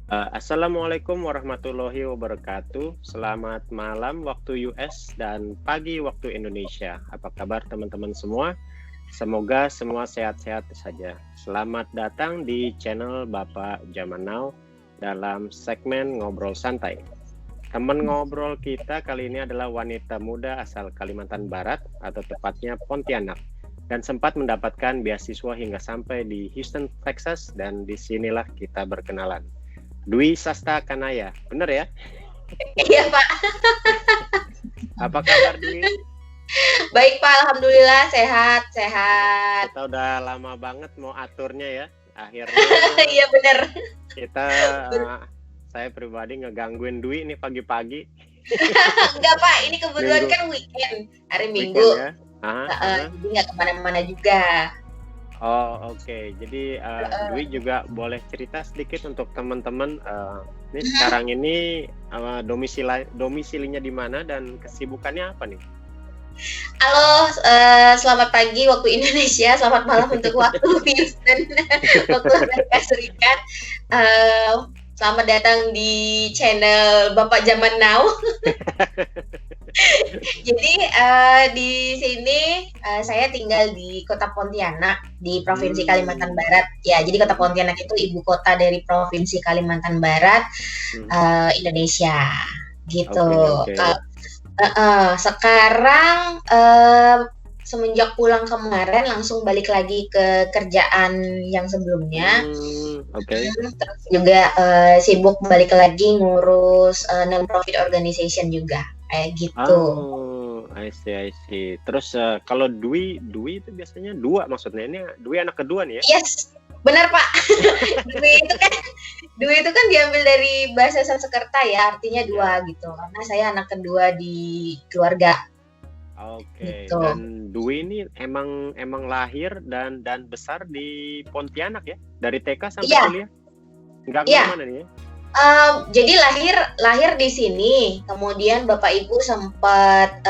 Assalamualaikum warahmatullahi wabarakatuh. Selamat malam waktu US dan pagi waktu Indonesia. Apa kabar teman-teman semua? Semoga semua sehat-sehat saja. Selamat datang di channel Bapak Zaman Now dalam segmen Ngobrol Santai. Teman ngobrol kita kali ini adalah wanita muda asal Kalimantan Barat atau tepatnya Pontianak dan sempat mendapatkan beasiswa hingga sampai di Houston, Texas, dan disinilah kita berkenalan. Dwi Sasta Kanaya, bener ya? Iya Pak, Apa kabar Dwi? baik Pak, Alhamdulillah sehat. Kita udah lama banget mau aturnya ya. Akhirnya Iya bener. kita, saya pribadi ngegangguin Dwi nih pagi-pagi. Enggak Pak, ini kebetulan Minggu. kan weekend, hari Minggu. Weekend ya. Jadi nggak kemana-mana juga. Oh oke. Jadi Dwi juga boleh cerita sedikit untuk teman-teman. Ini sekarang ini domisilinya di mana dan kesibukannya apa nih? Halo, selamat pagi waktu Indonesia, selamat malam untuk waktu Houston, waktu Amerika Serikat. Selamat datang di channel Bapak Zaman Now. Jadi di sini saya tinggal di Kota Pontianak di Provinsi Kalimantan Barat. Ya, jadi Kota Pontianak itu ibu kota dari Provinsi Kalimantan Barat, Indonesia. Gitu. Oke. Sekarang semenjak pulang kemarin langsung balik lagi ke kerjaan yang sebelumnya. Oke. Terus juga sibuk balik lagi ngurus non-profit organization juga. Kayak gitu. I see. Terus kalau Dwi itu biasanya dua maksudnya. Ini Dwi anak kedua nih ya? Yes, benar Pak. Dwi itu kan diambil dari bahasa Sanskerta ya, artinya dua gitu. Karena saya anak kedua di keluarga. Oke. Gitu. Dan Dwi ini emang lahir dan besar di Pontianak ya? Dari TK sampai kuliah? Nggak kemana nih ya? Jadi lahir di sini, kemudian bapak ibu sempat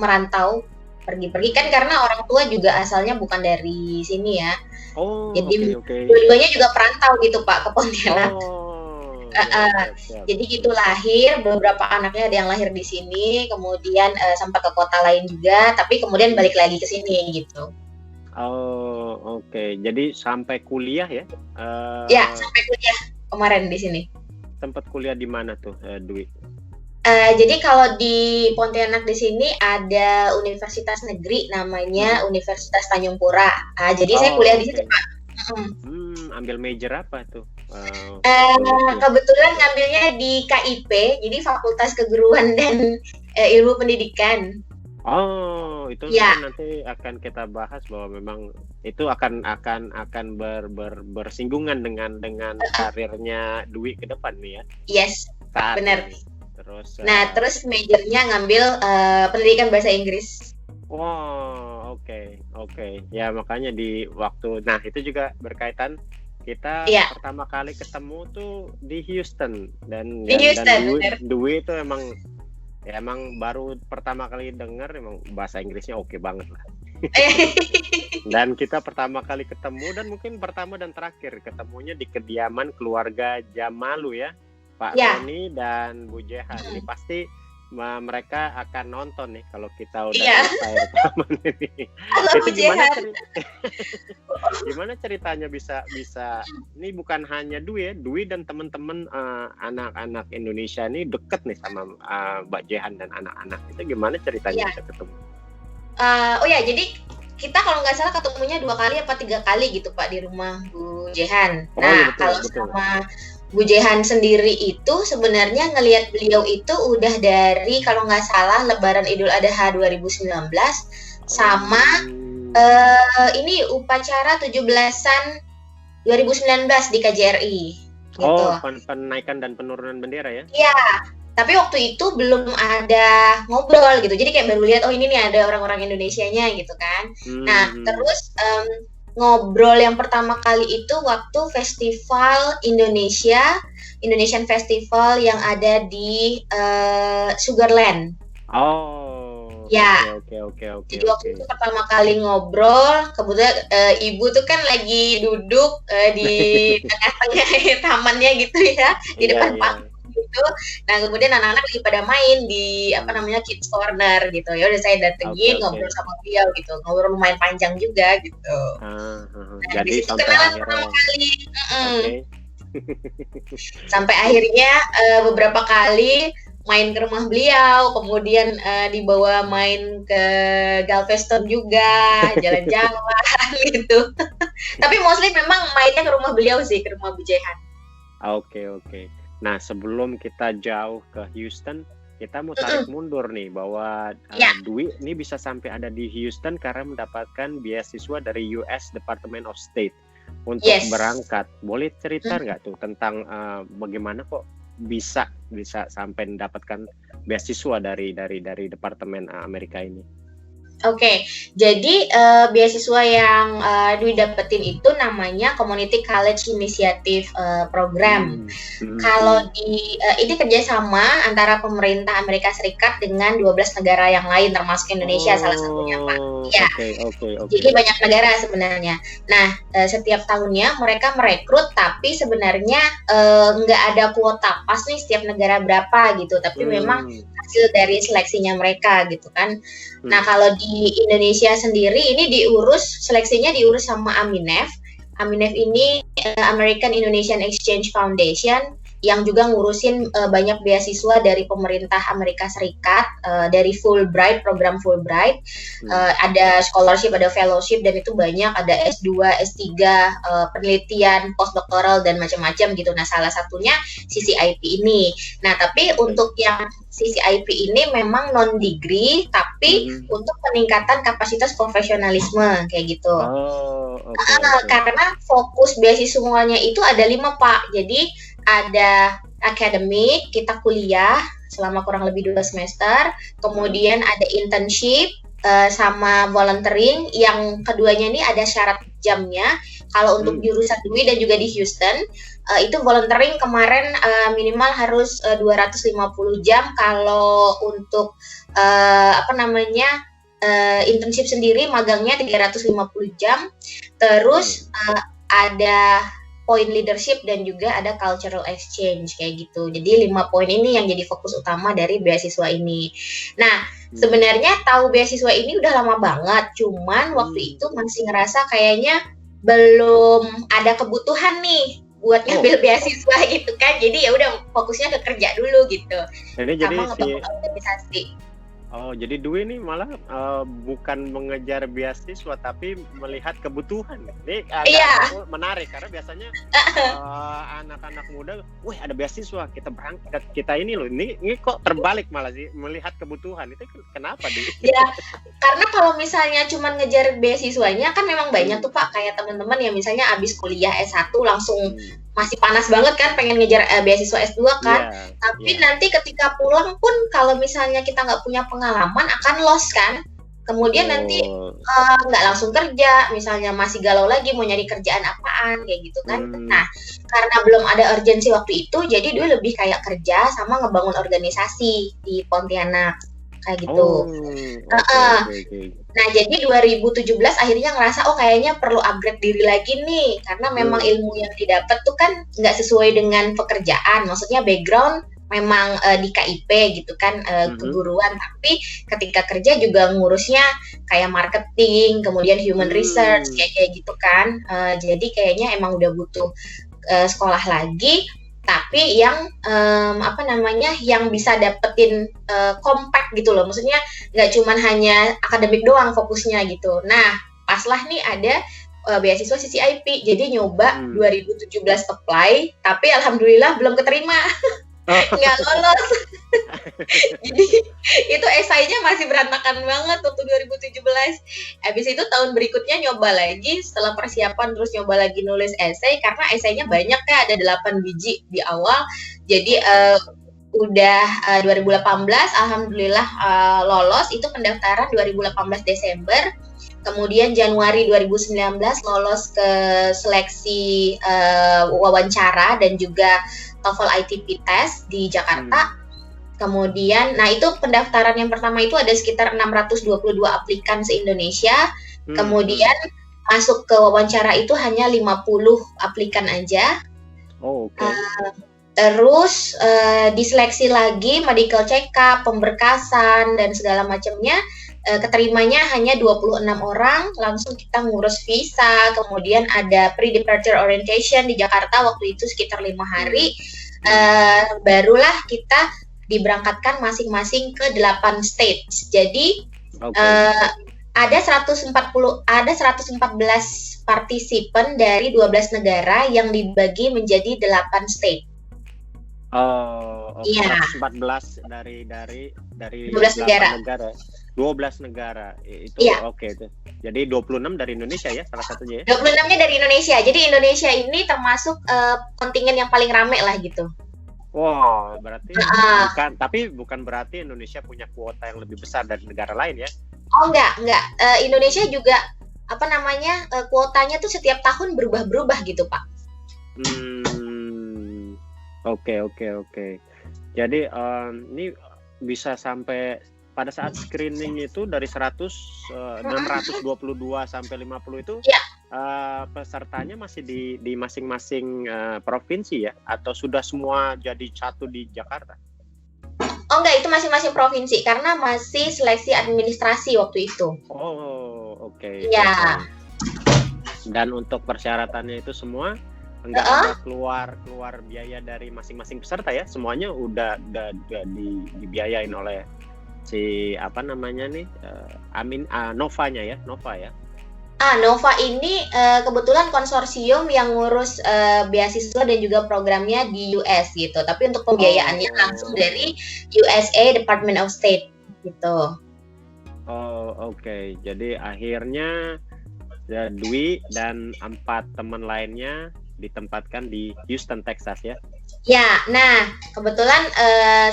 merantau pergi-pergi kan karena orang tua juga asalnya bukan dari sini ya. Jadi dua-duanya juga perantau gitu Pak ke Pontianak. Jadi gitu lahir, beberapa anaknya ada yang lahir di sini, kemudian sempat ke kota lain juga, tapi kemudian balik lagi ke sini gitu. Oke. Jadi sampai kuliah ya? Ya, sampai kuliah kemarin di sini. Tempat kuliah di mana tuh, Dwi? Jadi kalau di Pontianak di sini ada universitas negeri namanya Universitas Tanjung Pura. Jadi saya kuliah di situ Pak. Ambil major apa tuh? Kebetulan ngambilnya di KIP, jadi Fakultas Keguruan dan Ilmu Pendidikan. Oh, itu Ya. nanti akan kita bahas bahwa memang itu akan bersinggungan dengan karirnya Dwi ke depan nih ya. Yes, benar. Terus terus majornya ngambil pendidikan bahasa Inggris. Wow, oke. Ya makanya di waktu, nah itu juga berkaitan kita pertama kali ketemu tuh di Houston dan Dwi itu emang baru pertama kali dengar, emang bahasa Inggrisnya oke banget lah. Dan kita pertama kali ketemu dan mungkin pertama dan terakhir ketemunya di kediaman keluarga Jamalu ya, Pak Roni dan Bu Jehan. Ini pasti mereka akan nonton nih kalau kita udah selesai rekaman ini. Itu gimana ceritanya bisa ini bukan hanya Dwi dan teman-teman anak-anak Indonesia ini deket nih sama Mbak Jehan dan anak-anak. Itu gimana ceritanya bisa ketemu? Jadi kita kalau nggak salah ketemunya 2 kali apa 3 kali gitu Pak di rumah Bu Jehan. Kalau sama Bu Jehan sendiri itu sebenarnya ngelihat beliau itu udah dari kalau nggak salah Lebaran Idul Adha 2019 sama ini upacara 17-an 2019 di KJRI. Gitu. Penaikan dan penurunan bendera ya? Iya. Tapi waktu itu belum ada ngobrol gitu. Jadi kayak baru lihat ini nih ada orang-orang Indonesianya gitu kan. Terus ngobrol yang pertama kali itu waktu festival Indonesian Festival yang ada di Sugarland. Ya. Oke. Jadi waktu itu pertama kali ngobrol, kebetulan ibu tuh kan lagi duduk di tengah-tengah tamannya gitu ya, di depan panggung gitu. Nah kemudian anak-anak lagi pada main di kids corner gitu. Ya udah saya datengin ngobrol sama beliau gitu, ngobrol lumayan panjang juga gitu. Nah, jadi sampai kenalan pertama kali. Sampai akhirnya beberapa kali main ke rumah beliau, kemudian dibawa main ke Galveston juga, jalan-jalan gitu. Tapi mostly memang mainnya ke rumah beliau sih, ke rumah Bu Jehan. Oke. Nah, sebelum kita jauh ke Houston, kita mau tarik mundur nih bahwa Dwi ini bisa sampai ada di Houston karena mendapatkan beasiswa dari US Department of State untuk berangkat. Boleh cerita nggak tuh tentang bagaimana kok bisa sampai mendapatkan beasiswa dari Departemen Amerika ini? Oke, jadi beasiswa yang Dwi dapetin itu namanya Community College Initiative Program. Kalau ini kerjasama antara pemerintah Amerika Serikat dengan 12 negara yang lain, termasuk Indonesia salah satunya, Pak. Ya. Okay. Jadi banyak negara sebenarnya. Nah, setiap tahunnya mereka merekrut, tapi sebenarnya nggak ada kuota pas nih setiap negara berapa gitu. Tapi memang hasil dari seleksinya mereka gitu kan. Nah, kalau di Indonesia sendiri ini seleksinya diurus sama Aminef. Aminef ini American Indonesian Exchange Foundation yang juga ngurusin banyak beasiswa dari pemerintah Amerika Serikat, dari Fulbright, program Fulbright, ada scholarship, ada fellowship, dan itu banyak, ada S2, S3, penelitian, postdoktoral, dan macam-macam gitu. Nah, salah satunya CCIP ini. Nah, tapi untuk yang CCIP ini memang non-degree, tapi untuk peningkatan kapasitas profesionalisme, kayak gitu. Karena fokus beasiswanya itu ada 5, Pak. Jadi, ada akademik, kita kuliah selama kurang lebih 2 semester, kemudian ada internship sama volunteering, yang keduanya ini ada syarat jamnya. Kalau untuk jurusan Dwi dan juga di Houston, itu volunteering kemarin minimal harus 250 jam, kalau untuk internship sendiri magangnya 350 jam, terus ada point leadership dan juga ada cultural exchange kayak gitu. Jadi 5 poin ini yang jadi fokus utama dari beasiswa ini. Nah, sebenarnya tahu beasiswa ini udah lama banget, cuman waktu itu masih ngerasa kayaknya belum ada kebutuhan nih buat ngambil beasiswa gitu kan. Jadi ya udah fokusnya ke kerja dulu gitu. Sama ngebangun organisasi. Jadi Dwi ini malah bukan mengejar beasiswa tapi melihat kebutuhan. Ini agak menarik karena biasanya anak-anak muda, wih ada beasiswa, kita berangkat, kita ini loh. Ini kok terbalik malah sih, melihat kebutuhan. Itu kenapa, Dwi? Ya, karena kalau misalnya cuma ngejar beasiswanya kan memang banyak tuh, Pak, kayak teman-teman yang misalnya abis kuliah S1 langsung masih panas banget kan pengen ngejar beasiswa S2 kan. Tapi nanti ketika pulang pun kalau misalnya kita nggak punya pengalaman akan lost kan. Kemudian nanti nggak langsung kerja, misalnya masih galau lagi mau nyari kerjaan apaan kayak gitu kan. Nah, karena belum ada urgensi waktu itu, jadi dia lebih kayak kerja sama ngebangun organisasi di Pontianak kayak gitu. Nah, jadi 2017 akhirnya ngerasa kayaknya perlu upgrade diri lagi nih, karena memang ilmu yang didapat tuh kan nggak sesuai dengan pekerjaan. Maksudnya background memang di KIP gitu kan, keguruan, tapi ketika kerja juga ngurusnya kayak marketing, kemudian human research kayak gitu kan. Jadi kayaknya emang udah butuh sekolah lagi, tapi yang yang bisa dapetin compact gitu loh. Maksudnya nggak cuman hanya akademik doang fokusnya gitu. Nah, paslah nih ada beasiswa CCIP. Jadi nyoba 2017 apply, tapi alhamdulillah belum keterima. Nggak lolos. Jadi itu esainya masih berantakan banget waktu 2017. Habis itu tahun berikutnya nyoba lagi, setelah persiapan terus nyoba lagi nulis esai, karena esainya banyak kan, ada 8 biji di awal. Jadi udah 2018 alhamdulillah lolos. Itu pendaftaran 2018 Desember. Kemudian Januari 2019 lolos ke seleksi wawancara dan juga TOEFL ITP test di Jakarta. Kemudian, nah itu pendaftaran yang pertama itu ada sekitar 622 aplikan se-Indonesia. Kemudian masuk ke wawancara itu hanya 50 aplikan aja. Oh, oke. Terus diseleksi lagi, medical check-up, pemberkasan, dan segala macamnya. Keterimanya hanya 26 orang, langsung kita ngurus visa, kemudian ada pre-departure orientation di Jakarta waktu itu sekitar 5 hari. Barulah kita diberangkatkan masing-masing ke 8 states. Jadi ada 114 partisipan dari 12 negara yang dibagi menjadi 8 state. Iya. 14 dari 12 negara. 12 negara. Itu oke itu. Jadi 26 dari Indonesia ya salah satunya ya. 26-nya dari Indonesia. Jadi Indonesia ini termasuk kontingen yang paling rame lah gitu. Wow, berarti bukan berarti Indonesia punya kuota yang lebih besar dari negara lain ya? Oh enggak. Indonesia juga kuotanya tuh setiap tahun berubah-berubah gitu, Pak. Oke. Jadi ini bisa sampai pada saat screening itu dari 622 sampai 50 itu pesertanya masih di masing-masing provinsi ya? Atau sudah semua jadi satu di Jakarta? Oh enggak, itu masing-masing provinsi karena masih seleksi administrasi waktu itu. Oh, oke. Iya. Dan untuk persyaratannya itu semua enggak ada keluar biaya dari masing-masing peserta ya? Semuanya udah dibiayain oleh si Novanya ya, Nova ya. Nova ini kebetulan konsorsium yang ngurus beasiswa dan juga programnya di US gitu. Tapi untuk pembiayaannya langsung dari USA Department of State gitu. Oke. Jadi akhirnya Dwi dan 4 teman lainnya ditempatkan di Houston, Texas ya. Ya, nah kebetulan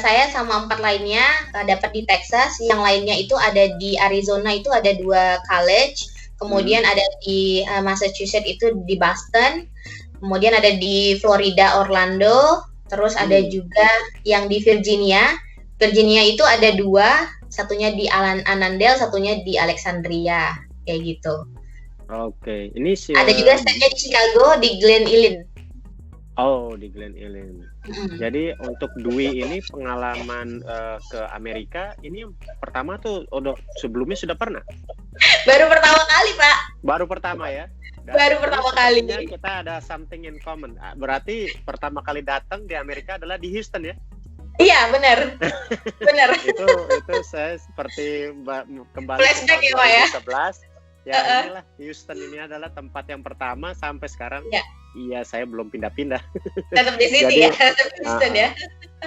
saya sama 4 lainnya dapat di Texas. Yang lainnya itu ada di Arizona, itu ada 2 college. Kemudian ada di Massachusetts itu di Boston. Kemudian ada di Florida, Orlando. Terus ada juga yang di Virginia. Virginia itu ada 2. Satunya di Annandale, satunya di Alexandria. Kayak gitu. Oke, ini ada juga stage-nya di Chicago, di Glen Ellyn. Oh, di Glen Ellyn. Jadi untuk Dwi ini pengalaman ke Amerika ini yang pertama tuh sebelumnya sudah pernah? Baru pertama kali, Pak. Baru pertama ya? Baru pertama kali. Kita ada something in common. Berarti pertama kali datang di Amerika adalah di Houston ya? Iya, benar. Benar. itu saya seperti kembali flashback ya, Pak ya. 2011. Ya inilah Houston ini adalah tempat yang pertama sampai sekarang. Iya, saya belum pindah-pindah. Tetap di sini. Jadi, ya, Houston ya.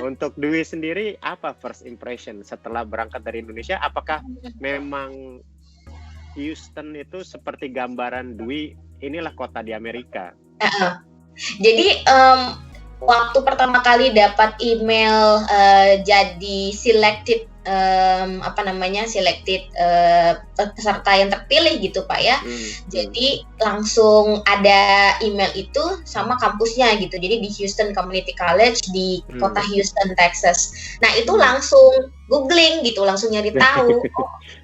Untuk Dwi sendiri apa first impression setelah berangkat dari Indonesia? Apakah memang Houston itu seperti gambaran Dwi, inilah kota di Amerika? Jadi waktu pertama kali dapat email jadi selected peserta yang terpilih gitu Pak ya. Jadi langsung ada email itu sama kampusnya gitu. Jadi di Houston Community College di kota Houston, Texas. Nah itu langsung googling gitu, langsung nyari tahu.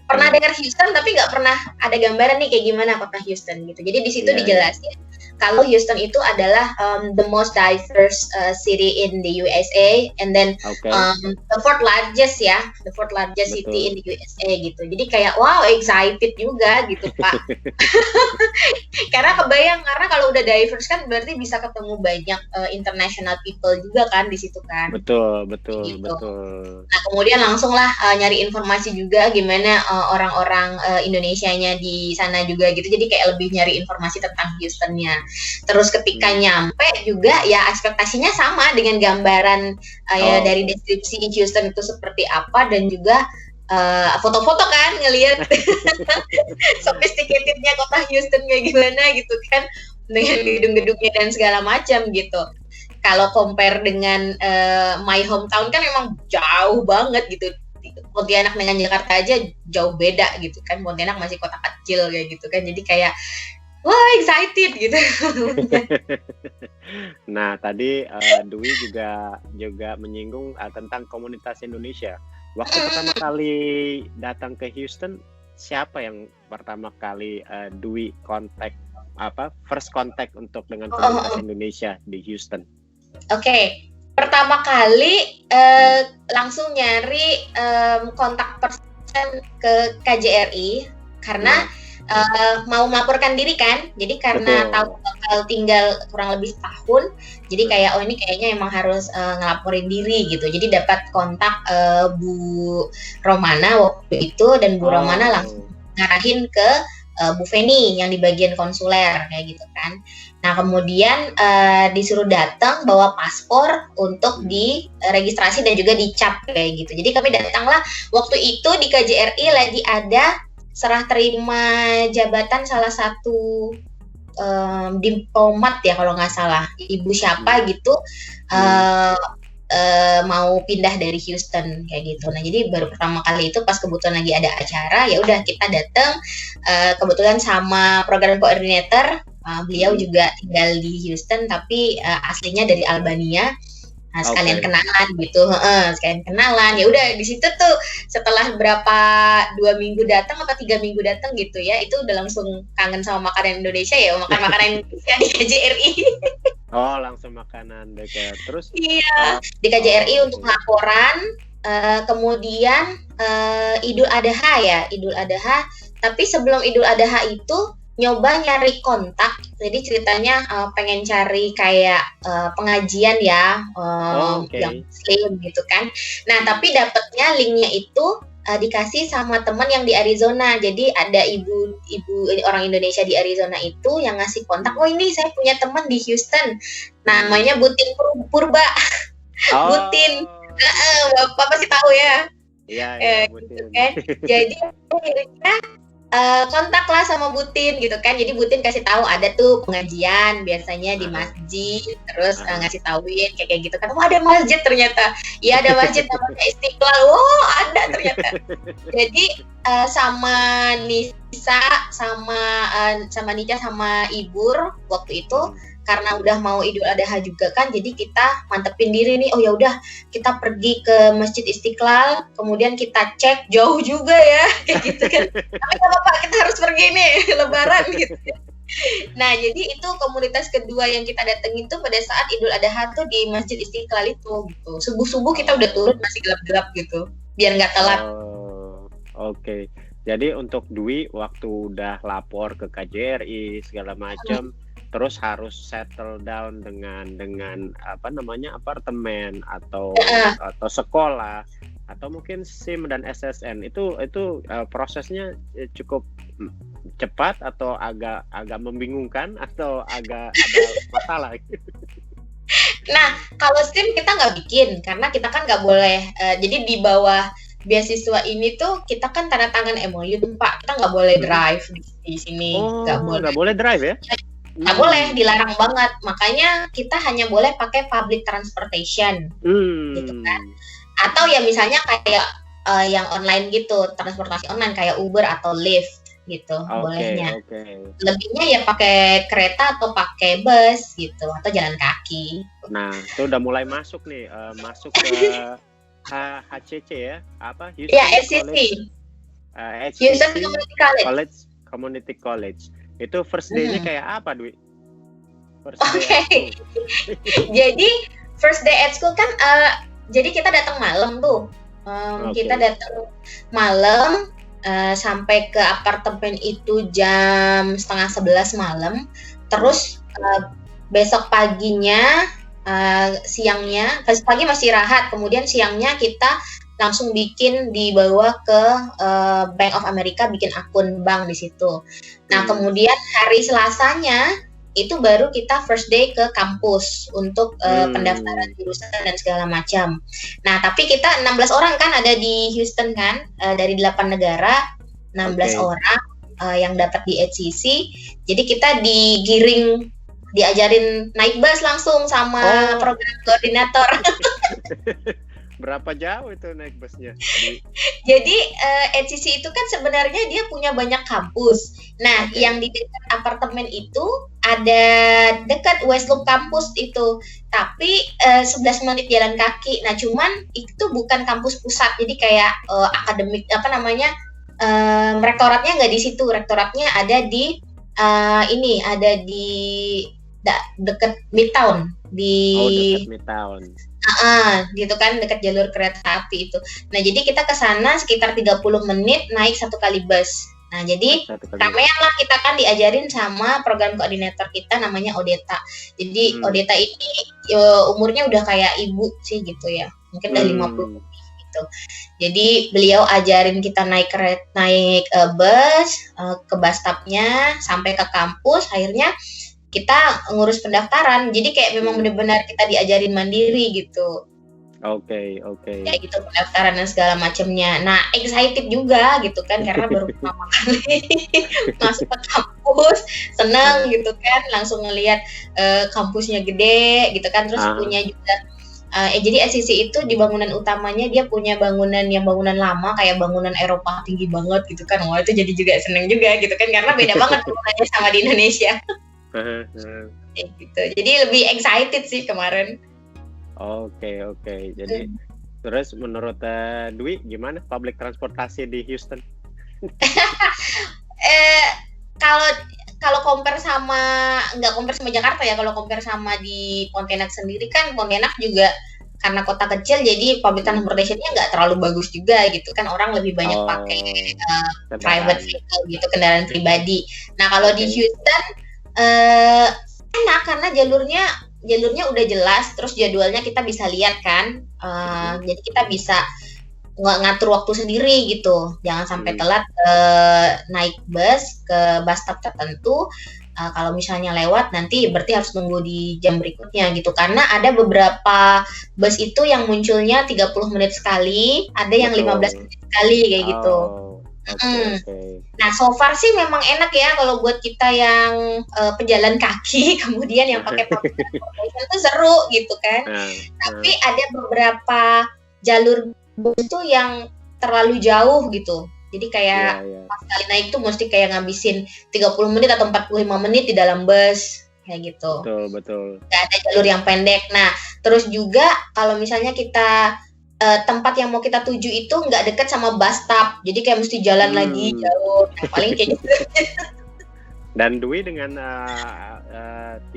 Pernah dengar Houston tapi nggak pernah ada gambaran nih kayak gimana kota Houston gitu. Jadi di situ dijelasin kalau Houston itu adalah the most diverse city in the USA, and then the fourth largest city in the USA gitu. Jadi kayak wow, excited juga gitu Pak. Karena kalau udah diverse kan berarti bisa ketemu banyak international people juga kan di situ kan. Betul. Nah kemudian langsung lah nyari informasi juga gimana orang-orang Indonesianya di sana juga gitu. Jadi kayak lebih nyari informasi tentang Houstonnya. Terus ketika nyampe juga ya ekspektasinya sama dengan gambaran dari deskripsi Houston itu seperti apa, dan juga foto-foto kan ngelihat sophisticatednya kota Houston kayak gimana gitu kan, dengan gedung-gedungnya dan segala macam gitu. Kalau compare dengan my hometown kan emang jauh banget gitu. Pontianak dengan Jakarta aja jauh beda gitu kan. Pontianak masih kota kecil kayak gitu kan. Jadi kayak wah, excited gitu. Nah, tadi Dwi juga menyinggung tentang komunitas Indonesia. Waktu pertama kali datang ke Houston, siapa yang pertama kali Dwi kontak first contact untuk dengan komunitas Indonesia di Houston? Oke. Pertama kali langsung nyari kontak person ke KJRI karena mau melaporkan diri kan, jadi karena tahu bakal tinggal kurang lebih setahun, jadi kayak ini kayaknya emang harus ngelaporin diri gitu. Jadi dapat kontak Bu Romana waktu itu, dan Bu Romana langsung ngarahin ke Bu Feni yang di bagian konsuler kayak gitu kan. Nah kemudian disuruh datang bawa paspor untuk diregistrasi dan juga dicap kayak gitu. Jadi kami datanglah waktu itu di KJRI lagi ada serah terima jabatan salah satu diplomat ya kalau nggak salah, ibu siapa gitu mau pindah dari Houston kayak gitu. Nah jadi baru pertama kali itu pas kebetulan lagi ada acara, ya udah kita datang kebetulan sama program coordinator, beliau juga tinggal di Houston tapi aslinya dari Albania. Nah, sekalian kenalan gitu, sekalian kenalan. Ya udah di situ tuh setelah berapa 2 minggu datang apa 3 minggu datang gitu ya, itu udah langsung kangen sama makanan Indonesia ya, makan makanan Indonesia di KJRI. Oh, langsung makanan dekat. Terus? Iya, di KJRI untuk laporan. Kemudian Idul Adha ya, Idul Adha. Tapi sebelum Idul Adha itu nyoba nyari kontak, jadi ceritanya pengen cari kayak pengajian ya, yang Muslim gitu kan. Nah tapi dapetnya linknya itu dikasih sama teman yang di Arizona. Jadi ada ibu orang Indonesia di Arizona itu yang ngasih kontak. Oh ini saya punya teman di Houston, namanya Butin Purba. Butin, Bapak pasti tahu ya. Iya, gitu kan. Jadi akhirnya kontaklah sama Butin gitu kan. Jadi Butin kasih tahu ada tuh pengajian biasanya di masjid, terus ngasih tauin kayak gitu kan. Oh ada masjid ternyata. Iya ada masjid namanya Istiqlal. Oh ada ternyata. Jadi sama Nisa sama Nica sama Ibur waktu itu karena udah mau Idul Adha juga kan, jadi kita mantepin diri nih. Oh ya udah kita pergi ke Masjid Istiqlal, kemudian kita cek, jauh juga ya kayak gitu kan. Tapi nggak apa-apa, kita harus pergi nih Lebaran gitu. Nah jadi itu komunitas kedua yang kita datengin tuh pada saat Idul Adha tuh di Masjid Istiqlal itu gitu. Subuh-subuh kita udah turun masih gelap-gelap gitu biar nggak telat. Oke. Jadi untuk Dwi waktu udah lapor ke KJRI segala macam, terus harus settle down dengan apartemen atau sekolah atau mungkin SIM dan SSN, itu prosesnya cukup cepat atau agak membingungkan atau agak ada masalah? Nah kalau SIM kita nggak bikin karena kita kan nggak boleh, jadi di bawah beasiswa ini tuh kita kan tanda tangan MOU tuh Pak, kita nggak boleh drive di sini. Nggak boleh drive ya? Nggak boleh, dilarang banget. Makanya kita hanya boleh pakai public transportation, gitu kan. Atau ya misalnya kayak yang online gitu, transportasi online kayak Uber atau Lyft gitu, bolehnya. Lebihnya ya pakai kereta atau pakai bus gitu, atau jalan kaki. Nah, itu udah mulai masuk nih, masuk ke HCC ya, apa? Houston HCC. Houston Community College. Itu first day-nya kayak apa, Dwi? Jadi first day at school kan, jadi kita datang malam tuh. Kita datang malam sampai ke apartemen itu jam 10:30 malam. Terus besok paginya, siangnya, pagi masih rahat. Kemudian siangnya kita langsung dibawa ke Bank of America, bikin akun bank di situ. Nah, kemudian hari Selasanya itu baru kita first day ke kampus untuk pendaftaran jurusan dan segala macam. Nah, tapi kita 16 orang kan ada di Houston kan, dari 8 negara, 16 orang yang dapat di HCC. Jadi kita diajarin naik bus langsung sama program koordinator. Berapa jauh itu naik busnya? Jadi HCC itu kan sebenarnya dia punya banyak kampus. Nah, yang di dekat apartemen itu ada dekat West Loop kampus itu. Tapi 11 menit jalan kaki. Nah, cuman itu bukan kampus pusat. Jadi kayak akademik rektoratnya nggak di situ. Rektoratnya ada di ada di dekat Midtown dekat Midtown. Gitu kan, dekat jalur kereta api itu. Nah, jadi kita ke sana sekitar 30 menit naik 1 kali bus. Nah, jadi ramean lah, kita kan diajarin sama program koordinator kita namanya Odeta. Jadi Odeta ini umurnya udah kayak ibu sih gitu ya. Mungkin udah 50 gitu. Jadi beliau ajarin kita naik bus ke bus stopnya sampai ke kampus. Akhirnya kita ngurus pendaftaran, jadi kayak memang benar-benar kita diajarin mandiri gitu. Oke. Kayak gitu pendaftaran dan segala macamnya. Nah, excited juga gitu kan, karena baru pertama kali masuk ke kampus, senang gitu kan, langsung ngelihat kampusnya gede gitu kan, terus punya juga. Jadi SCC itu di bangunan utamanya dia punya bangunan lama, kayak bangunan Eropa tinggi banget gitu kan. Wah, itu jadi juga seneng juga gitu kan, karena beda banget bangunannya sama di Indonesia. Gitu. Jadi lebih excited sih kemarin. Oke. Jadi terus menurut Dwi gimana public transportasi di Houston? Kalau compare sama Jakarta ya, kalau compare sama di Pontianak sendiri kan, Pontianak juga karena kota kecil jadi public transportation-nya nggak terlalu bagus juga gitu kan, orang lebih banyak pakai private vehicle gitu, kendaraan pribadi. Nah, kalau di Houston enak karena jalurnya udah jelas, terus jadwalnya kita bisa lihat kan, jadi kita bisa ngatur waktu sendiri gitu, jangan sampai telat naik bus ke bus stop tertentu. Kalau misalnya lewat nanti berarti harus nunggu di jam berikutnya gitu, karena ada beberapa bus itu yang munculnya 30 menit sekali, ada yang 15 menit sekali kayak gitu. Nah, so far sih memang enak ya kalau buat kita yang pejalan kaki, kemudian yang pakai public transportation itu seru gitu kan. Tapi ada beberapa jalur bus itu yang terlalu jauh gitu. Jadi kayak pas kali naik tuh mesti kayak ngabisin 30 menit atau 45 menit di dalam bus kayak gitu. Betul. Gak ada jalur yang pendek. Nah, terus juga kalau misalnya kita tempat yang mau kita tuju itu nggak dekat sama bus stop, jadi kayak mesti jalan lagi jauh. Nah, paling kayak gitu. Dan Dwi dengan 3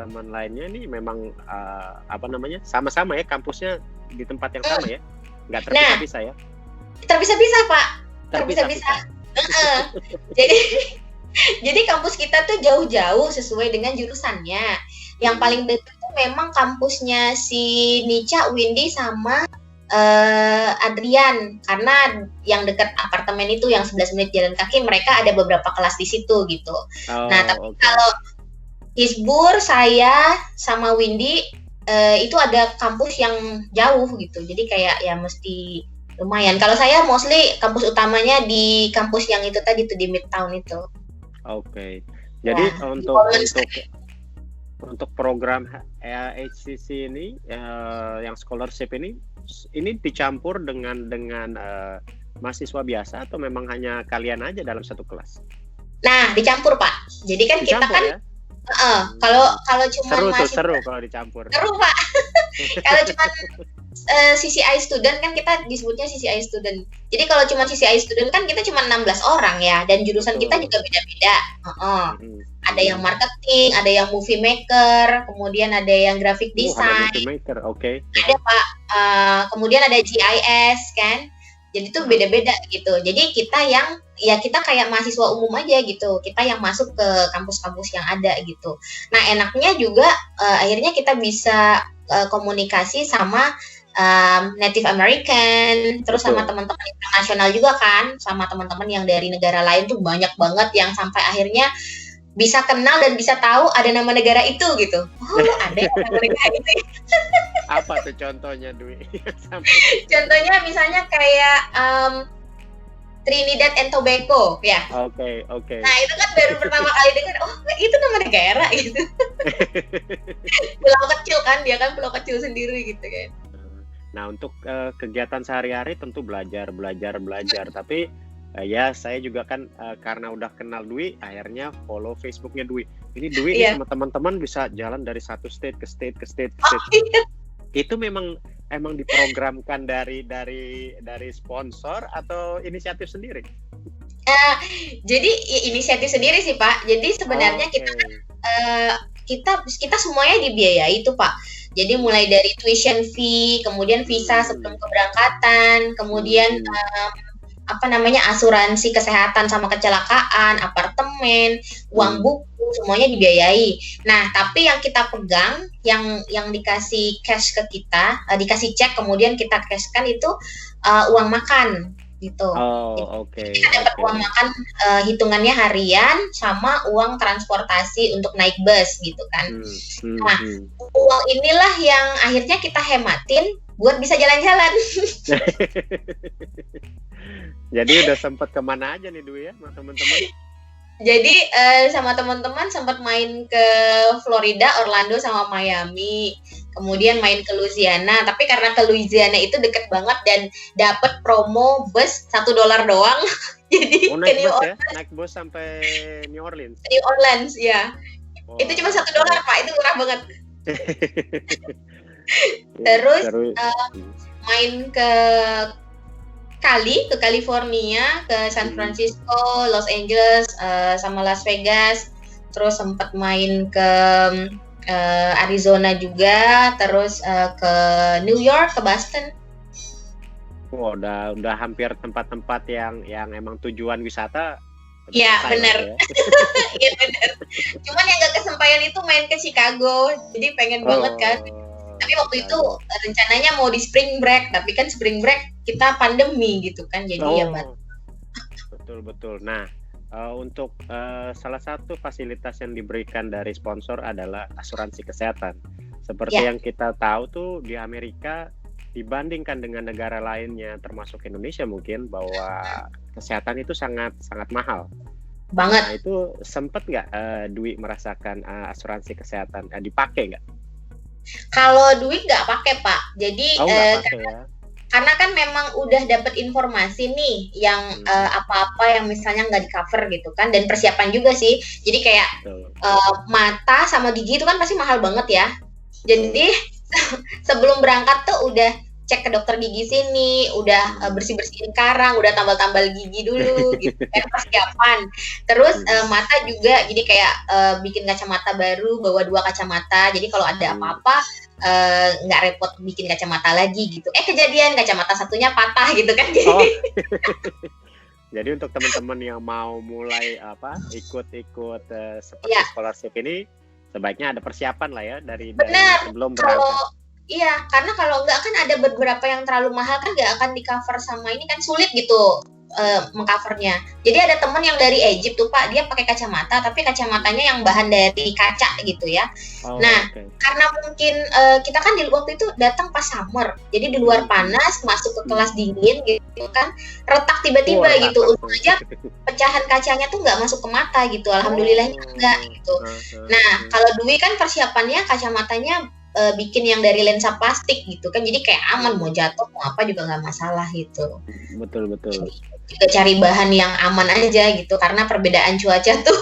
teman lainnya nih memang sama-sama ya, kampusnya di tempat yang sama ya, nggak terpisah-pisah ya? Terpisah-pisah Pak, terpisah-pisah. Jadi kampus kita tuh jauh-jauh sesuai dengan jurusannya. Yang paling dekat tuh memang kampusnya si Nica, Windy sama Adrian, karena yang dekat apartemen itu yang 11 menit jalan kaki, mereka ada beberapa kelas di situ gitu. Nah, tapi kalau Hisbur, saya sama Windy itu ada kampus yang jauh gitu, jadi kayak ya mesti lumayan. Kalau saya mostly kampus utamanya di kampus yang itu tadi tuh di Midtown itu. Jadi untuk program HCC ini yang scholarship ini dicampur dengan mahasiswa biasa atau memang hanya kalian aja dalam satu kelas? Nah, dicampur Pak. Jadi kan dicampur, kita kan ya? Kalau cuma seru kalau dicampur. Seru Pak. Kalau cuma CCI student kan kita disebutnya CCI student. Jadi kalau cuma CCI student kan kita cuma 16 orang ya, dan jurusan kita juga beda-beda. Ada yang marketing, ada yang movie maker, kemudian ada yang graphic design. Ada movie maker, Ada Pak. Kemudian ada GIS kan. Jadi itu beda-beda gitu. Jadi kita kayak mahasiswa umum aja gitu. Kita yang masuk ke kampus-kampus yang ada gitu. Nah, enaknya juga akhirnya kita bisa komunikasi sama Native American, terus sama teman-teman internasional juga kan, sama teman-teman yang dari negara lain tuh banyak banget yang sampai akhirnya bisa kenal dan bisa tahu ada nama negara itu gitu. Ada nama negara itu. Apa tuh contohnya, Dwi? Contohnya misalnya kayak Trinidad and Tobago ya. Oke. Nah, itu kan baru pertama kali dengar, itu nama negara gitu. Pulau kecil kan, dia kan pulau kecil sendiri gitu kan. Nah, untuk kegiatan sehari-hari tentu belajar. Tapi ya saya juga kan karena udah kenal Dwi, akhirnya follow Facebooknya Dwi. Ini Dwi nih sama teman-teman bisa jalan dari satu state ke state. Itu memang diprogramkan dari sponsor atau inisiatif sendiri? Jadi inisiatif sendiri sih Pak. Jadi sebenarnya kita semuanya dibiayai itu Pak. Jadi mulai dari tuition fee, kemudian visa sebelum keberangkatan, kemudian asuransi kesehatan sama kecelakaan, apartemen, uang buku, semuanya dibiayai. Nah, tapi yang kita pegang, yang dikasih cash ke kita, dikasih cek kemudian kita cashkan itu uang makan gitu. Kita dapat uang makan hitungannya harian sama uang transportasi untuk naik bus gitu kan. Nah, uang inilah yang akhirnya kita hematin buat bisa jalan-jalan. Jadi udah sempat kemana aja nih Dwi ya sama teman-teman? Jadi sama teman-teman sempat main ke Florida, Orlando sama Miami. Kemudian main ke Louisiana, tapi karena ke Louisiana itu deket banget dan dapat promo bus $1 doang. Jadi naik bus ya? Naik bus sampai New Orleans. New Orleans ya. Itu cuma $1 Pak, itu murah banget. Terus main ke California, ke San Francisco, Los Angeles, sama Las Vegas. Terus sempat main ke Arizona juga, terus ke New York, ke Boston. Udah hampir tempat-tempat yang emang tujuan wisata. Iya benar. Iya benar. Cuman yang gak kesampaian itu main ke Chicago, jadi pengen banget kan. Tapi waktu itu rencananya mau di spring break, tapi kan spring break kita pandemi gitu kan, jadi betul. Nah, untuk salah satu fasilitas yang diberikan dari sponsor adalah asuransi kesehatan. Seperti yang kita tahu tuh di Amerika dibandingkan dengan negara lainnya termasuk Indonesia mungkin bahwa kesehatan itu sangat mahal. Banget. Nah, itu sempat nggak Dwi merasakan asuransi kesehatan dipakai nggak? Kalau Dwi nggak pakai Pak. Jadi karena kan memang udah dapat informasi nih yang apa-apa yang misalnya nggak di cover gitu kan, dan persiapan juga sih. Jadi kayak mata sama gigi itu kan pasti mahal banget ya. Jadi sebelum berangkat tuh udah cek ke dokter gigi sini, udah bersih-bersihin karang, udah tambal-tambal gigi dulu gitu kan, persiapan. Terus mata juga, jadi kayak bikin kacamata baru, bawa 2 kacamata. Jadi kalau ada apa-apa nggak repot bikin kacamata lagi gitu. Kejadian kacamata satunya patah gitu kan. Jadi untuk teman-teman yang mau mulai ikut seperti scholarship ini, sebaiknya ada persiapan lah ya dari sebelum berangkat. Iya, karena kalau enggak kan ada beberapa yang terlalu mahal kan nggak akan di cover sama ini kan, sulit gitu mengcovernya. Jadi ada teman yang dari Egypt tuh Pak, dia pakai kacamata tapi kacamatanya yang bahan dari kaca gitu ya. Karena mungkin kita kan di waktu itu datang pas summer, jadi di luar panas, masuk ke kelas dingin gitu kan, retak tiba-tiba gitu. Untung aja pecahan kacanya tuh nggak masuk ke mata gitu, alhamdulillahnya enggak gitu. Nah kalau Dwi kan persiapannya kacamatanya bikin yang dari lensa plastik gitu kan, jadi kayak aman, mau jatuh mau apa juga nggak masalah gitu. Betul. Juga cari bahan yang aman aja gitu, karena perbedaan cuaca tuh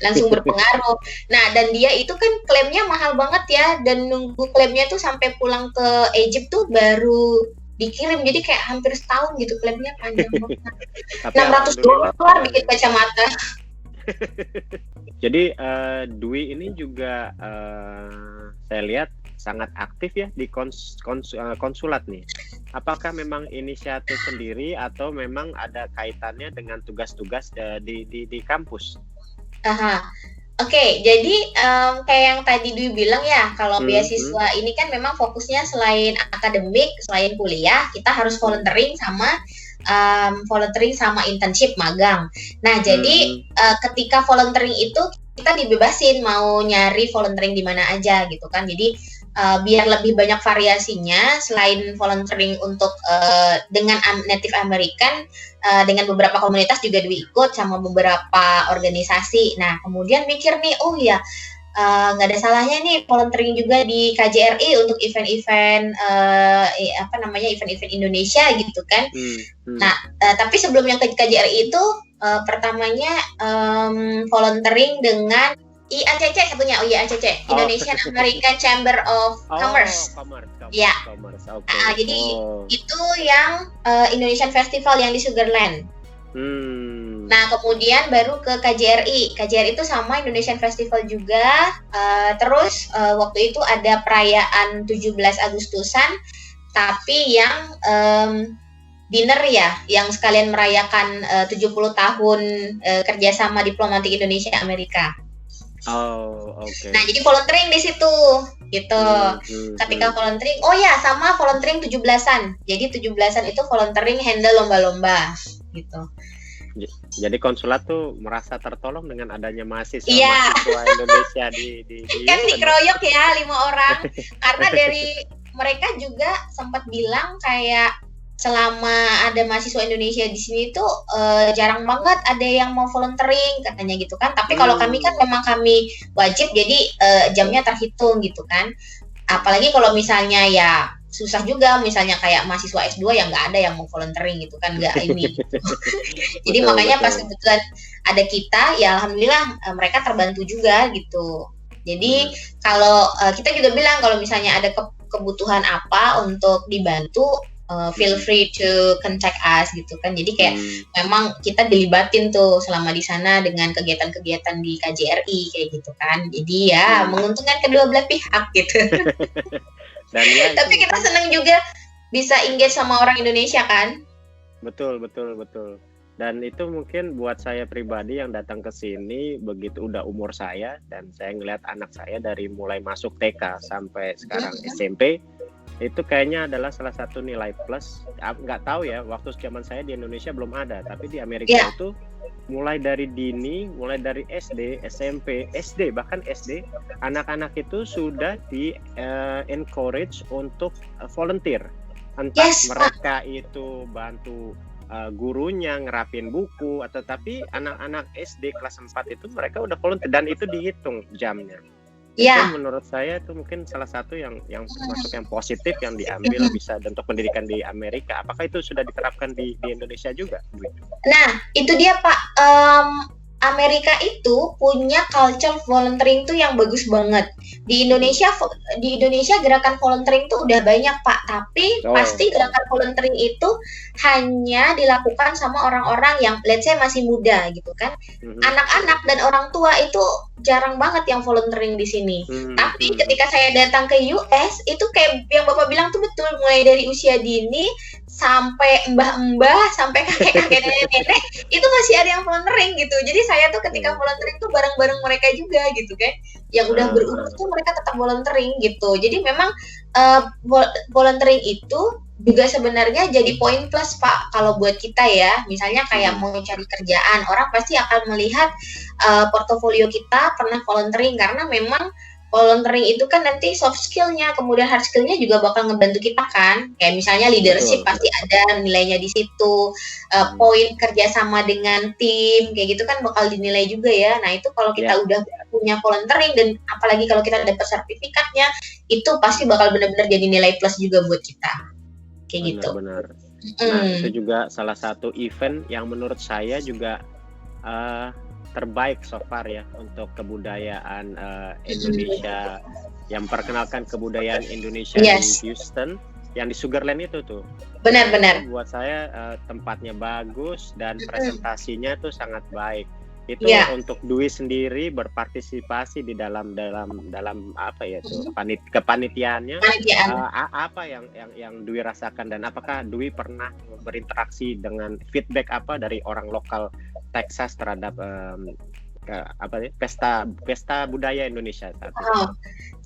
langsung berpengaruh. Nah dan dia itu kan klaimnya mahal banget ya, dan nunggu klaimnya tuh sampai pulang ke Egypt tuh baru dikirim, jadi kayak hampir setahun gitu, klaimnya panjang banget. $600 bikin kacamata. Jadi Dwi ini juga saya lihat sangat aktif ya di konsulat nih. Apakah memang inisiatif sendiri atau memang ada kaitannya dengan tugas-tugas di kampus? Oke, jadi kayak yang tadi Dwi bilang ya, kalau beasiswa ini kan memang fokusnya selain akademik, selain kuliah, kita harus volunteering sama internship, magang. Nah, jadi ketika volunteering itu kita dibebasin mau nyari volunteering di mana aja gitu kan. Jadi biar lebih banyak variasinya, selain volunteering untuk dengan Native American, dengan beberapa komunitas juga Dwi ikut sama beberapa organisasi. Nah, kemudian mikir nih, nggak ada salahnya nih volunteering juga di KJRI untuk event-event event-event Indonesia gitu kan. Nah, tapi sebelum yang ke KJRI itu pertamanya volunteering dengan IACC satunya, IACC, Indonesian American Chamber of Commerce. Ya. Okay. Jadi itu yang Indonesian Festival yang di Sugarland. Nah, kemudian baru ke KJRI. KJRI itu sama Indonesian Festival juga. Terus waktu itu ada perayaan 17 Agustusan, tapi yang dinner ya, yang sekalian merayakan 70 tahun kerjasama diplomatik Indonesia Amerika. Oh, oke. Okay. Nah, jadi volunteering di situ, gitu. Ketika volunteering, sama volunteering 17-an. Jadi 17-an itu volunteering handle lomba-lomba, gitu. Jadi konsulat tuh merasa tertolong dengan adanya mahasiswa Indonesia di kan dikeroyok ya 5 orang. Karena dari mereka juga sempat bilang kayak selama ada mahasiswa Indonesia di sini tuh jarang banget ada yang mau volunteering katanya gitu kan. Tapi kalau kami kan memang kami wajib, jadi jamnya terhitung gitu kan. Apalagi kalau misalnya ya susah juga, misalnya kayak mahasiswa S2 yang nggak ada yang mau volunteering gitu kan, nggak ini. Jadi makanya pas kebetulan ada kita, ya alhamdulillah mereka terbantu juga gitu. Jadi kalau kita juga bilang kalau misalnya ada kebutuhan apa untuk dibantu, feel free to contact us gitu kan. Jadi kayak memang kita dilibatin tuh selama di sana dengan kegiatan-kegiatan di KJRI kayak gitu kan. Jadi ya menguntungkan kedua belah pihak gitu. Dan ya, tapi kita senang juga bisa engage sama orang Indonesia kan. Betul. Dan itu mungkin buat saya pribadi yang datang ke sini begitu udah umur saya, dan saya ngelihat anak saya dari mulai masuk TK sampai sekarang SMP, itu kayaknya adalah salah satu nilai plus. Nggak tahu ya, waktu zaman saya di Indonesia belum ada, tapi di Amerika itu mulai dari dini, mulai dari SD, SMP, SD, bahkan SD, anak-anak itu sudah di encourage untuk volunteer. Entah mereka itu bantu gurunya ngerapin buku, atau tapi anak-anak SD kelas 4 itu mereka udah volunteer, dan itu dihitung jamnya. Itu menurut saya itu mungkin salah satu yang masuk yang positif yang diambil bisa untuk pendidikan di Amerika. Apakah itu sudah diterapkan di Indonesia juga? Nah, itu dia Pak. Amerika itu punya culture volunteering tuh yang bagus banget. Di Indonesia gerakan volunteering tuh udah banyak Pak, tapi pasti gerakan volunteering itu hanya dilakukan sama orang-orang yang let's say masih muda gitu kan. Anak-anak dan orang tua itu jarang banget yang volunteering di sini. Tapi ketika saya datang ke US itu kayak yang Bapak bilang tuh betul, mulai dari usia dini sampai mbah-mbah sampai kakek-kakek nenek-nenek itu masih ada yang volunteering gitu. Jadi saya tuh ketika volunteering tuh bareng-bareng mereka juga gitu kan. Yang udah berumur tuh mereka tetap volunteering gitu. Jadi memang volunteering itu juga sebenarnya jadi poin plus Pak kalau buat kita ya. Misalnya kayak mau cari kerjaan, orang pasti akan melihat portofolio kita pernah volunteering, karena memang volunteering itu kan nanti soft skill-nya, kemudian hard skill-nya juga bakal ngebantu kita kan. Kayak misalnya leadership pasti ada nilainya di situ. Poin kerjasama dengan tim, kayak gitu kan bakal dinilai juga ya. Nah itu kalau kita udah punya volunteering, dan apalagi kalau kita dapat sertifikatnya, itu pasti bakal benar-benar jadi nilai plus juga buat kita. Kayak gitu. Benar. Nah itu juga salah satu event yang menurut saya juga terbaik so far ya untuk kebudayaan Indonesia, yang memperkenalkan kebudayaan Indonesia di Houston, yang di Sugarland itu tuh. Benar-benar. Buat saya tempatnya bagus dan presentasinya tuh sangat baik. Itu untuk Dwi sendiri berpartisipasi di dalam apa ya tuh kepanitiaannya. Apa yang Dwi rasakan, dan apakah Dwi pernah berinteraksi dengan feedback apa dari orang lokal Texas terhadap pesta budaya Indonesia saat itu?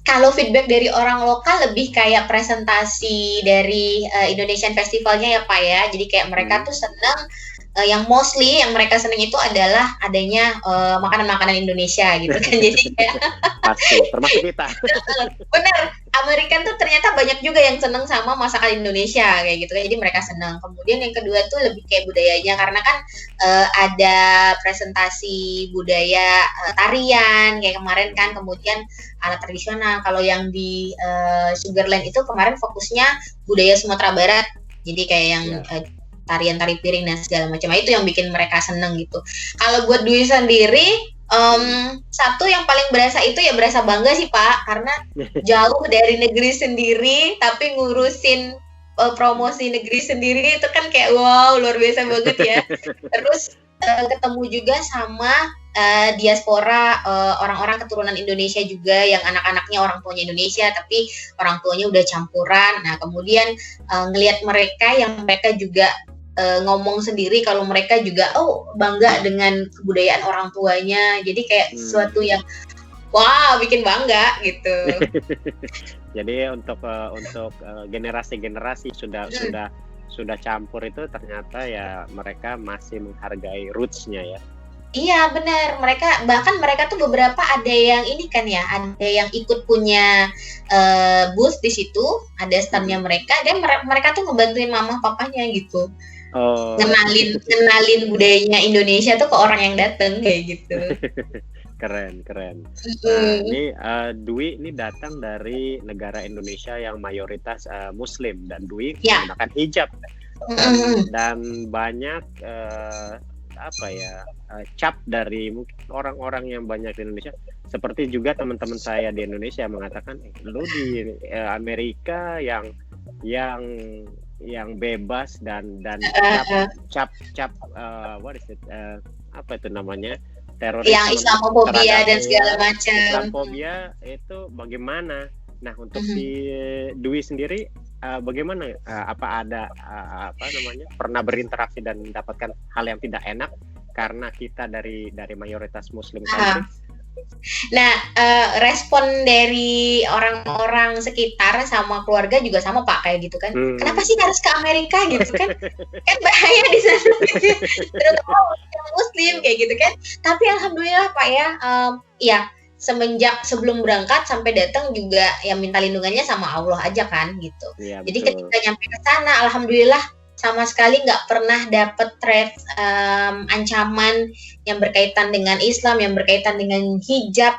Kalau feedback dari orang lokal lebih kayak presentasi dari Indonesian Festivalnya ya Pak ya. Jadi kayak mereka tuh senang yang mostly yang mereka seneng itu adalah adanya makanan-makanan Indonesia gitu kan. Jadi kayak pasti termasuk kita. Bener, Amerika tuh ternyata banyak juga yang seneng sama masakan Indonesia kayak gitu kan. Jadi mereka seneng. Kemudian yang kedua tuh lebih kayak budayanya, karena kan ada presentasi budaya tarian kayak kemarin kan, kemudian alat tradisional. Kalau yang di Sugarland itu kemarin fokusnya budaya Sumatera Barat. Jadi kayak yang tarian tari piring dan segala macam. Itu yang bikin mereka seneng gitu. Kalau buat Dwi sendiri, satu yang paling berasa itu ya berasa bangga sih Pak, karena jauh dari negeri sendiri tapi ngurusin promosi negeri sendiri itu kan kayak wow, luar biasa banget ya. Terus ketemu juga sama diaspora orang-orang keturunan Indonesia juga yang anak-anaknya orang tuanya Indonesia tapi orang tuanya udah campuran. Nah kemudian ngelihat mereka yang mereka juga ngomong sendiri kalau mereka juga bangga dengan kebudayaan orang tuanya. Jadi kayak sesuatu yang wow, bikin bangga gitu. Jadi untuk generasi-generasi sudah campur itu ternyata ya mereka masih menghargai roots-nya ya. Iya benar, mereka tuh beberapa ada yang ini kan ya, ada yang ikut punya booth di situ, ada standnya mereka, dan mereka tuh ngebantuin mama papanya gitu, kenalin budayanya Indonesia tuh ke orang yang datang kayak gitu. Keren. Nah, ini Dwi ini datang dari negara Indonesia yang mayoritas Muslim, dan Dwi menggunakan hijab dan banyak cap dari mungkin orang-orang yang banyak di Indonesia, seperti juga teman-teman saya di Indonesia mengatakan lu di Amerika yang bebas dan cap what is it apa itu namanya, teroris yang Islamofobia dan segala macam. Islamofobia itu bagaimana? Nah untuk si Dwi sendiri bagaimana? Apa ada pernah berinteraksi dan mendapatkan hal yang tidak enak karena kita dari mayoritas Muslim country? Nah, respon dari orang-orang sekitar sama keluarga juga sama Pak, kayak gitu kan. Kenapa sih harus ke Amerika gitu kan? Kan bahaya di sana gitu. Terutama yang Muslim kayak gitu kan. Tapi alhamdulillah Pak ya semenjak sebelum berangkat sampai datang juga yang minta lindungannya sama Allah aja kan gitu. Ya, jadi ketika nyampe ke sana alhamdulillah sama sekali nggak pernah dapet threat ancaman yang berkaitan dengan Islam, yang berkaitan dengan hijab.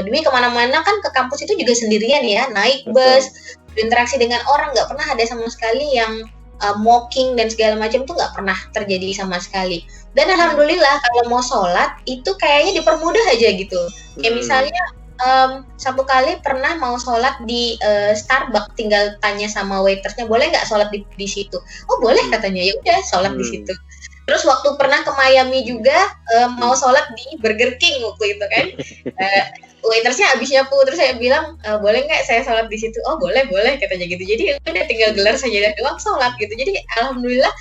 Demi kemana-mana kan ke kampus itu juga sendirian ya, naik bus, berinteraksi dengan orang, nggak pernah ada sama sekali yang mocking dan segala macam tuh nggak pernah terjadi sama sekali. Dan alhamdulillah kalau mau sholat itu kayaknya dipermudah aja gitu. Kayak misalnya satu kali pernah mau sholat di Starbucks, tinggal tanya sama waitersnya boleh nggak sholat di situ. Oh boleh katanya, ya udah sholat di situ. Terus waktu pernah ke Miami juga mau sholat di Burger King waktu itu kan, waitersnya habis nyapu, terus saya bilang boleh nggak saya sholat di situ. Oh boleh katanya gitu. Jadi udah tinggal gelar saja doang sholat gitu. Jadi alhamdulillah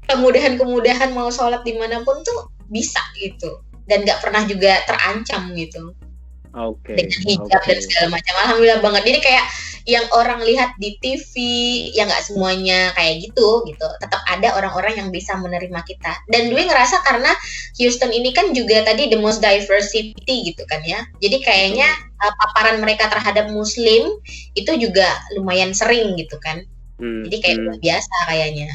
kemudahan mau sholat dimanapun tuh bisa gitu, dan nggak pernah juga terancam gitu. Dengan hijab dan segala macam. Alhamdulillah banget. Jadi kayak yang orang lihat di TV, ya nggak semuanya kayak gitu. Tetap ada orang-orang yang bisa menerima kita. Dan Dwi ngerasa karena Houston ini kan juga tadi the most diverse city gitu kan ya. Jadi kayaknya paparan mereka terhadap Muslim itu juga lumayan sering gitu kan. Jadi kayak luar biasa kayaknya.